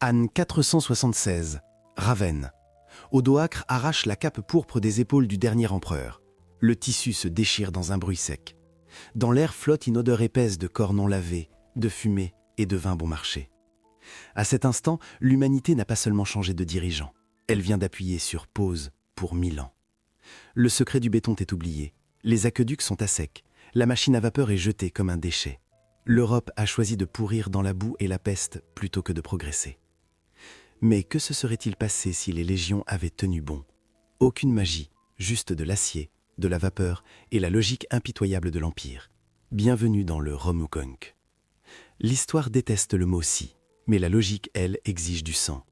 Anne 476, Ravenne. Odoacre arrache la cape pourpre des épaules du dernier empereur. Le tissu se déchire dans un bruit sec. Dans l'air flotte une odeur épaisse de corps non lavés, de fumée et de vin bon marché. À cet instant, l'humanité n'a pas seulement changé de dirigeant. Elle vient d'appuyer sur pause pour 1000 ans. Le secret du béton est oublié. Les aqueducs sont à sec. La machine à vapeur est jetée comme un déchet. L'Europe a choisi de pourrir dans la boue et la peste plutôt que de progresser. Mais que se serait-il passé si les légions avaient tenu bon? Aucune magie, juste de l'acier, de la vapeur et la logique impitoyable de l'Empire. Bienvenue dans le Romukonk. L'histoire déteste le mot « si », mais la logique, elle, exige du sang.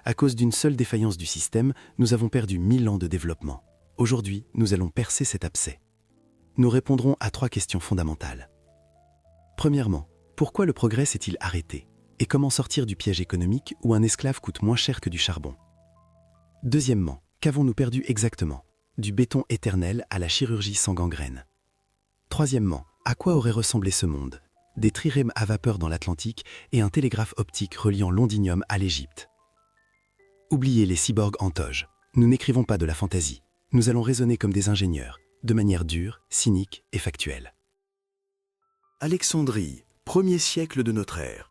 À cause d'une seule défaillance du système, nous avons perdu 1000 ans de développement. Aujourd'hui, nous allons percer cet abcès. Nous répondrons à 3 questions fondamentales. Premièrement, pourquoi le progrès s'est-il arrêté? Et comment sortir du piège économique où un esclave coûte moins cher que du charbon? Deuxièmement, qu'avons-nous perdu exactement? Du béton éternel à la chirurgie sans gangrène. Troisièmement, à quoi aurait ressemblé ce monde? Des trirèmes à vapeur dans l'Atlantique et un télégraphe optique reliant Londinium à l'Égypte. Oubliez les cyborgs en toge. Nous n'écrivons pas de la fantaisie. Nous allons raisonner comme des ingénieurs, de manière dure, cynique et factuelle. Alexandrie, 1er siècle de notre ère.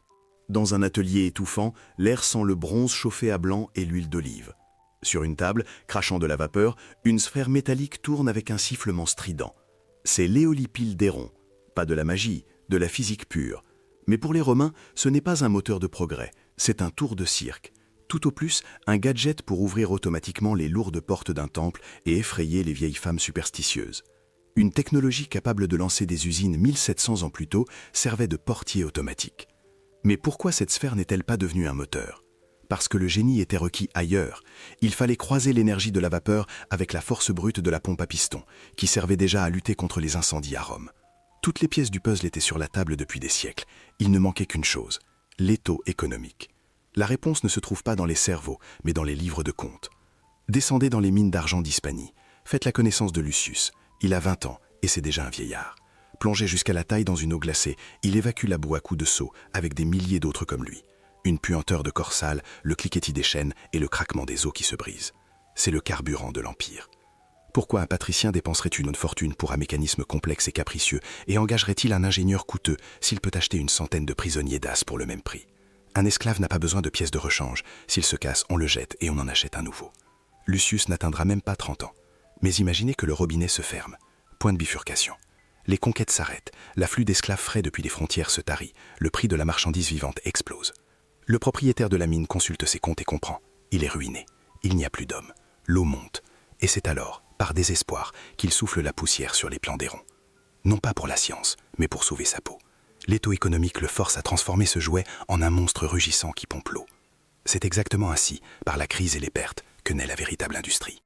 Dans un atelier étouffant, l'air sent le bronze chauffé à blanc et l'huile d'olive. Sur une table, crachant de la vapeur, une sphère métallique tourne avec un sifflement strident. C'est l'éolipile d'Héron. Pas de la magie, de la physique pure. Mais pour les Romains, ce n'est pas un moteur de progrès, c'est un tour de cirque. Tout au plus, un gadget pour ouvrir automatiquement les lourdes portes d'un temple et effrayer les vieilles femmes superstitieuses. Une technologie capable de lancer des usines 1700 ans plus tôt servait de portier automatique. Mais pourquoi cette sphère n'est-elle pas devenue un moteur? Parce que le génie était requis ailleurs. Il fallait croiser l'énergie de la vapeur avec la force brute de la pompe à piston, qui servait déjà à lutter contre les incendies à Rome. Toutes les pièces du puzzle étaient sur la table depuis des siècles. Il ne manquait qu'une chose, l'étau économique. La réponse ne se trouve pas dans les cerveaux, mais dans les livres de comptes. Descendez dans les mines d'argent d'Hispanie. Faites la connaissance de Lucius. Il a 20 ans et c'est déjà un vieillard. Plongé jusqu'à la taille dans une eau glacée, il évacue la boue à coups de seau avec des milliers d'autres comme lui. Une puanteur de corps sale, le cliquetis des chaînes et le craquement des os qui se brisent. C'est le carburant de l'Empire. Pourquoi un patricien dépenserait une fortune pour un mécanisme complexe et capricieux et engagerait-il un ingénieur coûteux s'il peut acheter une centaine de prisonniers d'as pour le même prix? Un esclave n'a pas besoin de pièces de rechange. S'il se casse, on le jette et on en achète un nouveau. Lucius n'atteindra même pas 30 ans. Mais imaginez que le robinet se ferme. Point de bifurcation. Les conquêtes s'arrêtent. L'afflux d'esclaves frais depuis les frontières se tarit. Le prix de la marchandise vivante explose. Le propriétaire de la mine consulte ses comptes et comprend. Il est ruiné. Il n'y a plus d'hommes. L'eau monte. Et c'est alors, par désespoir, qu'il souffle la poussière sur les plans d'Héron. Non pas pour la science, mais pour sauver sa peau. L'étau économique le force à transformer ce jouet en un monstre rugissant qui pompe l'eau. C'est exactement ainsi, par la crise et les pertes, que naît la véritable industrie.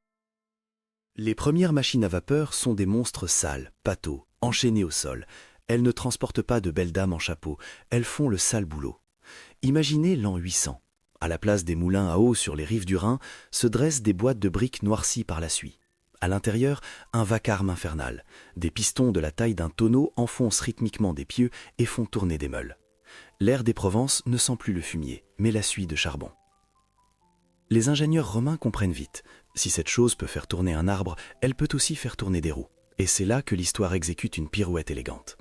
Les premières machines à vapeur sont des monstres sales, pâteaux, enchaînés au sol. Elles ne transportent pas de belles dames en chapeau, elles font le sale boulot. Imaginez l'an 800. À la place des moulins à eau sur les rives du Rhin, se dressent des boîtes de briques noircies par la suie. À l'intérieur, un vacarme infernal. Des pistons de la taille d'un tonneau enfoncent rythmiquement des pieux et font tourner des meules. L'air des Provences ne sent plus le fumier, mais la suie de charbon. Les ingénieurs romains comprennent vite. Si cette chose peut faire tourner un arbre, elle peut aussi faire tourner des roues. Et c'est là que l'histoire exécute une pirouette élégante.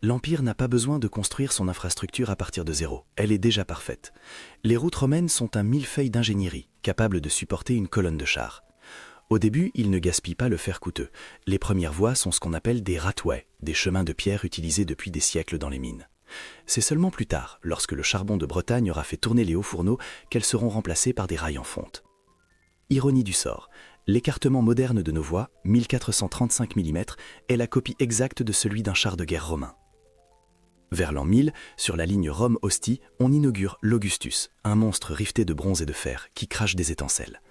L'Empire n'a pas besoin de construire son infrastructure à partir de zéro. Elle est déjà parfaite. Les routes romaines sont un millefeuille d'ingénierie, capable de supporter une colonne de chars. Au début, ils ne gaspillent pas le fer coûteux. Les premières voies sont ce qu'on appelle des rathways, des chemins de pierre utilisés depuis des siècles dans les mines. C'est seulement plus tard, lorsque le charbon de Bretagne aura fait tourner les hauts fourneaux, qu'elles seront remplacées par des rails en fonte. Ironie du sort, l'écartement moderne de nos voies, 1435 mm, est la copie exacte de celui d'un char de guerre romain. Vers l'an 1000, sur la ligne Rome-Ostie, on inaugure l'Augustus, un monstre riveté de bronze et de fer qui crache des étincelles.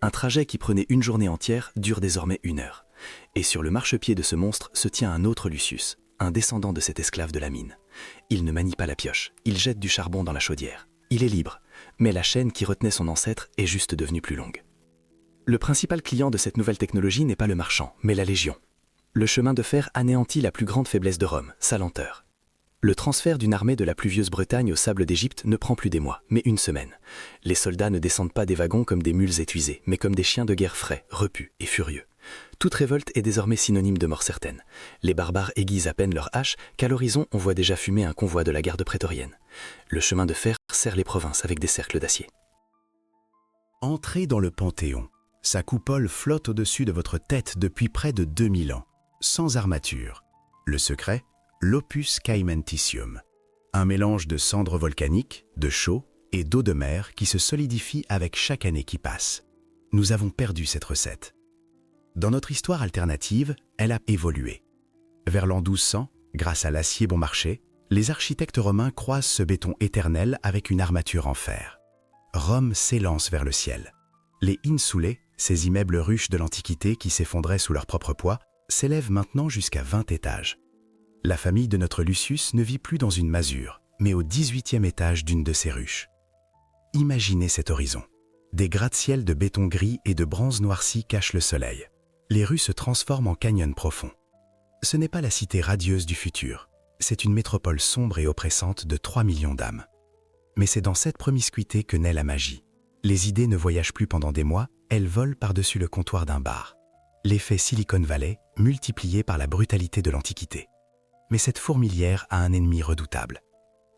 Un trajet qui prenait une journée entière dure désormais 1 heure. Et sur le marchepied de ce monstre se tient un autre Lucius, un descendant de cet esclave de la mine. Il ne manie pas la pioche, il jette du charbon dans la chaudière. Il est libre, mais la chaîne qui retenait son ancêtre est juste devenue plus longue. Le principal client de cette nouvelle technologie n'est pas le marchand, mais la Légion. Le chemin de fer anéantit la plus grande faiblesse de Rome, sa lenteur. Le transfert d'une armée de la pluvieuse Bretagne aux sables d'Égypte ne prend plus des mois, mais une semaine. Les soldats ne descendent pas des wagons comme des mules épuisées, mais comme des chiens de guerre frais, repus et furieux. Toute révolte est désormais synonyme de mort certaine. Les barbares aiguisent à peine leurs haches qu'à l'horizon on voit déjà fumer un convoi de la garde prétorienne. Le chemin de fer serre les provinces avec des cercles d'acier. Entrez dans le Panthéon. Sa coupole flotte au-dessus de votre tête depuis près de 2000 ans, sans armature. Le secret, l'opus caementicium. Un mélange de cendres volcaniques, de chaux et d'eau de mer qui se solidifie avec chaque année qui passe. Nous avons perdu cette recette. Dans notre histoire alternative, elle a évolué. Vers l'an 1200, grâce à l'acier bon marché, les architectes romains croisent ce béton éternel avec une armature en fer. Rome s'élance vers le ciel. Les insulae, ces immeubles ruches de l'Antiquité qui s'effondraient sous leur propre poids, s'élèvent maintenant jusqu'à 20 étages. La famille de notre Lucius ne vit plus dans une masure, mais au 18e étage d'une de ces ruches. Imaginez cet horizon. Des gratte-ciels de béton gris et de bronze noirci cachent le soleil. Les rues se transforment en canyons profonds. Ce n'est pas la cité radieuse du futur, c'est une métropole sombre et oppressante de 3 millions d'âmes. Mais c'est dans cette promiscuité que naît la magie. Les idées ne voyagent plus pendant des mois, elles volent par-dessus le comptoir d'un bar. L'effet Silicon Valley multiplié par la brutalité de l'Antiquité. Mais cette fourmilière a un ennemi redoutable,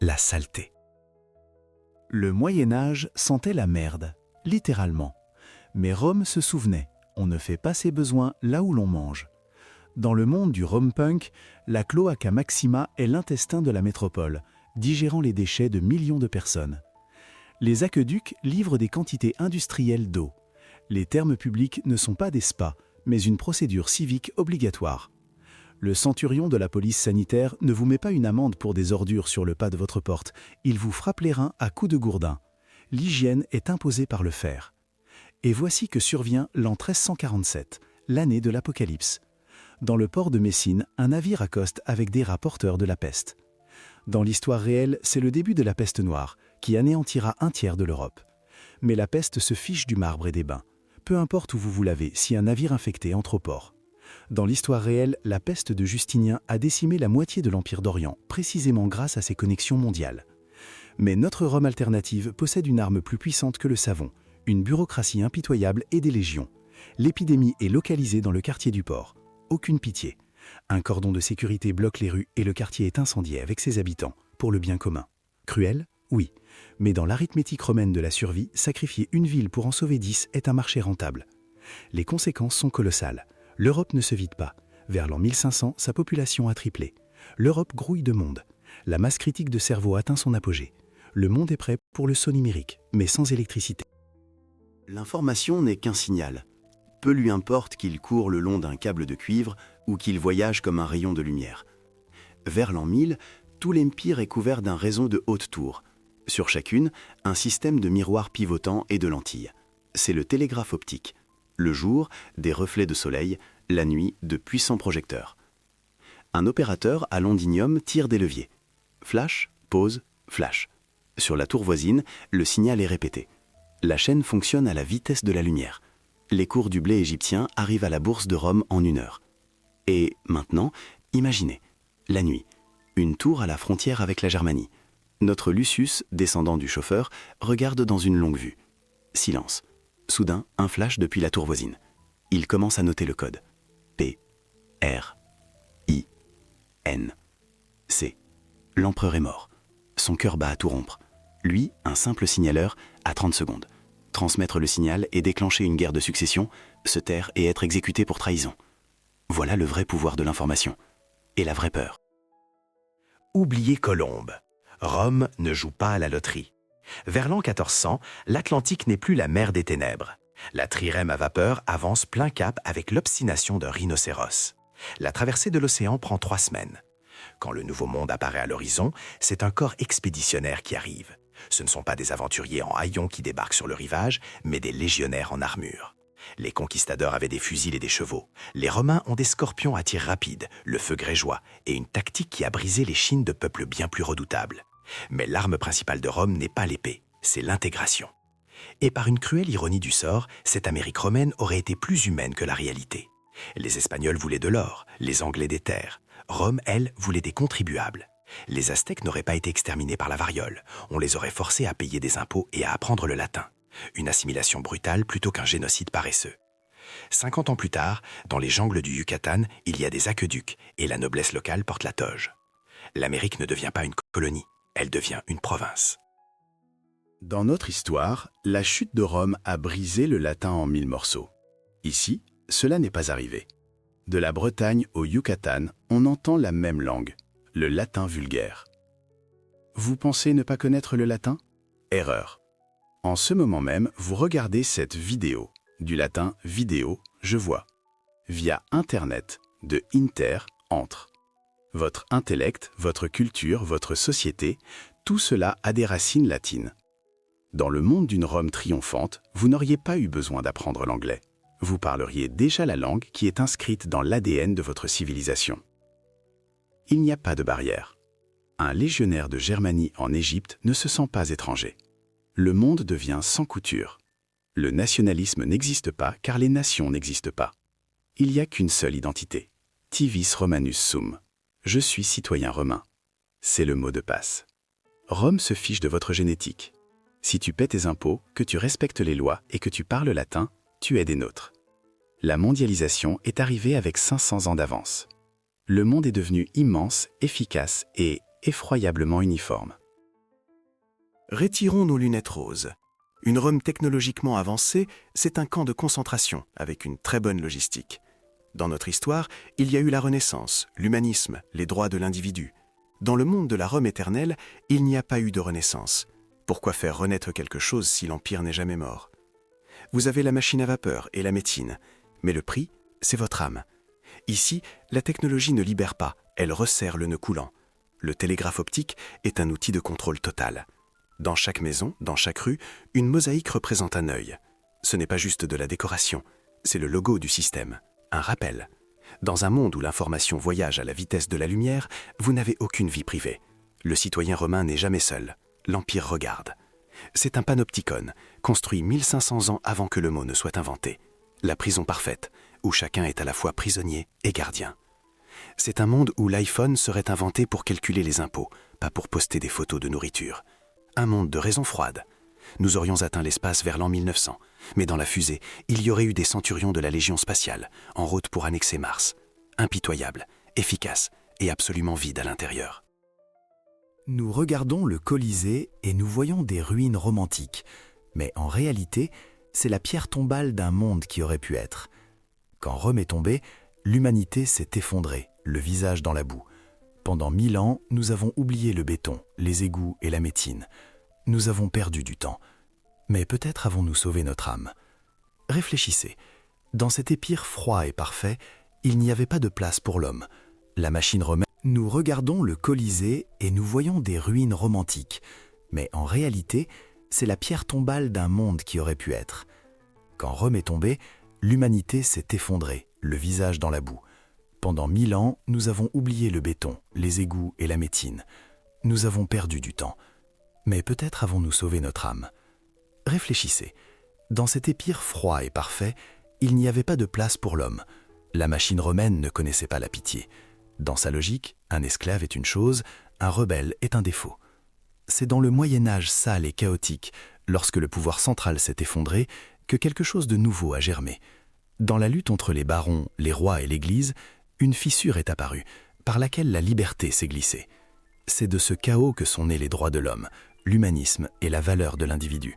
la saleté. Le Moyen-Âge sentait la merde, littéralement. Mais Rome se souvenait, on ne fait pas ses besoins là où l'on mange. Dans le monde du Rome punk, la cloaca maxima est l'intestin de la métropole, digérant les déchets de millions de personnes. Les aqueducs livrent des quantités industrielles d'eau. Les termes publics ne sont pas des spas, mais une procédure civique obligatoire. Le centurion de la police sanitaire ne vous met pas une amende pour des ordures sur le pas de votre porte, il vous frappe les reins à coups de gourdin. L'hygiène est imposée par le fer. Et voici que survient l'an 1347, l'année de l'Apocalypse. Dans le port de Messine, un navire accoste avec des rats porteurs de la peste. Dans l'histoire réelle, c'est le début de la peste noire, qui anéantira un tiers de l'Europe. Mais la peste se fiche du marbre et des bains. Peu importe où vous vous lavez, si un navire infecté entre au port. Dans l'histoire réelle, la peste de Justinien a décimé la moitié de l'Empire d'Orient, précisément grâce à ses connexions mondiales. Mais notre Rome alternative possède une arme plus puissante que le savon, une bureaucratie impitoyable et des légions. L'épidémie est localisée dans le quartier du port. Aucune pitié. Un cordon de sécurité bloque les rues et le quartier est incendié avec ses habitants, pour le bien commun. Cruel ? Oui. Mais dans l'arithmétique romaine de la survie, sacrifier une ville pour en sauver 10 est un marché rentable. Les conséquences sont colossales. L'Europe ne se vide pas. Vers l'an 1500, sa population a triplé. L'Europe grouille de monde. La masse critique de cerveau atteint son apogée. Le monde est prêt pour le saut numérique, mais sans électricité. L'information n'est qu'un signal. Peu lui importe qu'il court le long d'un câble de cuivre ou qu'il voyage comme un rayon de lumière. Vers l'an 1000, tout l'empire est couvert d'un réseau de hautes tours. Sur chacune, un système de miroirs pivotants et de lentilles. C'est le télégraphe optique. Le jour, des reflets de soleil, la nuit, de puissants projecteurs. Un opérateur à londinium tire des leviers. Flash, pause, flash. Sur la tour voisine, le signal est répété. La chaîne fonctionne à la vitesse de la lumière. Les cours du blé égyptien arrivent à la bourse de Rome en 1 heure. Et maintenant, imaginez, la nuit, une tour à la frontière avec la Germanie. Notre Lucius, descendant du chauffeur, regarde dans une longue vue. Silence. Soudain, un flash depuis la tour voisine. Il commence à noter le code. P, R, I, N, C. L'empereur est mort. Son cœur bat à tout rompre. Lui, un simple signaleur, a 30 secondes. Transmettre le signal et déclencher une guerre de succession, se taire et être exécuté pour trahison. Voilà le vrai pouvoir de l'information. Et la vraie peur. Oubliez Colombe. Rome ne joue pas à la loterie. Vers l'an 1400, l'Atlantique n'est plus la mer des ténèbres. La trirème à vapeur avance plein cap avec l'obstination d'un rhinocéros. La traversée de l'océan prend 3 semaines. Quand le Nouveau Monde apparaît à l'horizon, c'est un corps expéditionnaire qui arrive. Ce ne sont pas des aventuriers en haillons qui débarquent sur le rivage, mais des légionnaires en armure. Les conquistadors avaient des fusils et des chevaux. Les Romains ont des scorpions à tir rapide, le feu grégeois, et une tactique qui a brisé les chines de peuples bien plus redoutables. Mais l'arme principale de Rome n'est pas l'épée, c'est l'intégration. Et par une cruelle ironie du sort, cette Amérique romaine aurait été plus humaine que la réalité. Les Espagnols voulaient de l'or, les Anglais des terres. Rome, elle, voulait des contribuables. Les Aztèques n'auraient pas été exterminés par la variole. On les aurait forcés à payer des impôts et à apprendre le latin. Une assimilation brutale plutôt qu'un génocide paresseux. 50 ans plus tard, dans les jungles du Yucatan, il y a des aqueducs et la noblesse locale porte la toge. L'Amérique ne devient pas une colonie, elle devient une province. Dans notre histoire, la chute de Rome a brisé le latin en 1000 morceaux. Ici, cela n'est pas arrivé. De la Bretagne au Yucatan, on entend la même langue, le latin vulgaire. Vous pensez ne pas connaître le latin? Erreur. En ce moment même, vous regardez cette vidéo, du latin vidéo, je vois, via Internet, de inter, entre. Votre intellect, votre culture, votre société, tout cela a des racines latines. Dans le monde d'une Rome triomphante, vous n'auriez pas eu besoin d'apprendre l'anglais. Vous parleriez déjà la langue qui est inscrite dans l'ADN de votre civilisation. Il n'y a pas de barrière. Un légionnaire de Germanie en Égypte ne se sent pas étranger. Le monde devient sans couture. Le nationalisme n'existe pas car les nations n'existent pas. Il n'y a qu'une seule identité. Tivis Romanus sum. Je suis citoyen romain. C'est le mot de passe. Rome se fiche de votre génétique. Si tu paies tes impôts, que tu respectes les lois et que tu parles latin, tu es des nôtres. La mondialisation est arrivée avec 500 ans d'avance. Le monde est devenu immense, efficace et effroyablement uniforme. Retirons nos lunettes roses. Une Rome technologiquement avancée, c'est un camp de concentration avec une très bonne logistique. Dans notre histoire, il y a eu la Renaissance, l'humanisme, les droits de l'individu. Dans le monde de la Rome éternelle, il n'y a pas eu de Renaissance. Pourquoi faire renaître quelque chose si l'Empire n'est jamais mort? Vous avez la machine à vapeur et la médecine, mais le prix, c'est votre âme. Ici, la technologie ne libère pas, elle resserre le nœud coulant. Le télégraphe optique est un outil de contrôle total. Dans chaque maison, dans chaque rue, une mosaïque représente un œil. Ce n'est pas juste de la décoration, c'est le logo du système, un rappel. Dans un monde où l'information voyage à la vitesse de la lumière, vous n'avez aucune vie privée. Le citoyen romain n'est jamais seul, l'Empire regarde. C'est un panopticon, construit 1500 ans avant que le mot ne soit inventé. La prison parfaite, où chacun est à la fois prisonnier et gardien. C'est un monde où l'iPhone serait inventé pour calculer les impôts, pas pour poster des photos de nourriture. Un monde de raison froide. Nous aurions atteint l'espace vers l'an 1900, mais dans la fusée, il y aurait eu des centurions de la Légion spatiale, en route pour annexer Mars. Impitoyable, efficace et absolument vide à l'intérieur. Nous regardons le Colisée et nous voyons des ruines romantiques, mais en réalité, c'est la pierre tombale d'un monde qui aurait pu être. Quand Rome est tombée, l'humanité s'est effondrée, le visage dans la boue. Pendant 1000 ans, nous avons oublié le béton, les égouts et la médecine. Nous avons perdu du temps. Mais peut-être avons-nous sauvé notre âme. Réfléchissez. Dans cet épire froid et parfait, il n'y avait pas de place pour l'homme. La machine romaine. Nous regardons le Colisée et nous voyons des ruines romantiques. Mais en réalité, c'est la pierre tombale d'un monde qui aurait pu être. Quand Rome est tombée, l'humanité s'est effondrée, le visage dans la boue. Pendant 1000 ans, nous avons oublié le béton, les égouts et la médecine. Nous avons perdu du temps. Mais peut-être avons-nous sauvé notre âme. Réfléchissez. Dans cet épire froid et parfait, il n'y avait pas de place pour l'homme. La machine romaine ne connaissait pas la pitié. Dans sa logique, un esclave est une chose, un rebelle est un défaut. C'est dans le Moyen-Âge sale et chaotique, lorsque le pouvoir central s'est effondré, que quelque chose de nouveau a germé. Dans la lutte entre les barons, les rois et l'Église, une fissure est apparue, par laquelle la liberté s'est glissée. C'est de ce chaos que sont nés les droits de l'homme, l'humanisme et la valeur de l'individu.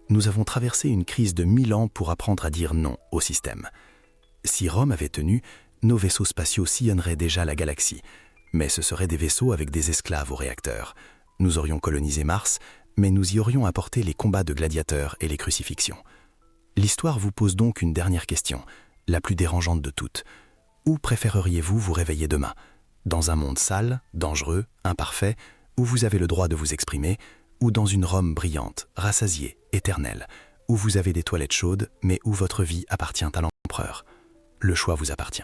Nous avons traversé une crise de 1000 ans pour apprendre à dire non au système. Si Rome avait tenu, nos vaisseaux spatiaux sillonneraient déjà la galaxie, mais ce seraient des vaisseaux avec des esclaves aux réacteurs. Nous aurions colonisé Mars, mais nous y aurions apporté les combats de gladiateurs et les crucifixions. L'histoire vous pose donc une dernière question, la plus dérangeante de toutes. Où préféreriez-vous vous réveiller demain? Dans un monde sale, dangereux, imparfait, où vous avez le droit de vous exprimer, ou dans une Rome brillante, rassasiée, éternelle, où vous avez des toilettes chaudes, mais où votre vie appartient à l'empereur? Le choix vous appartient.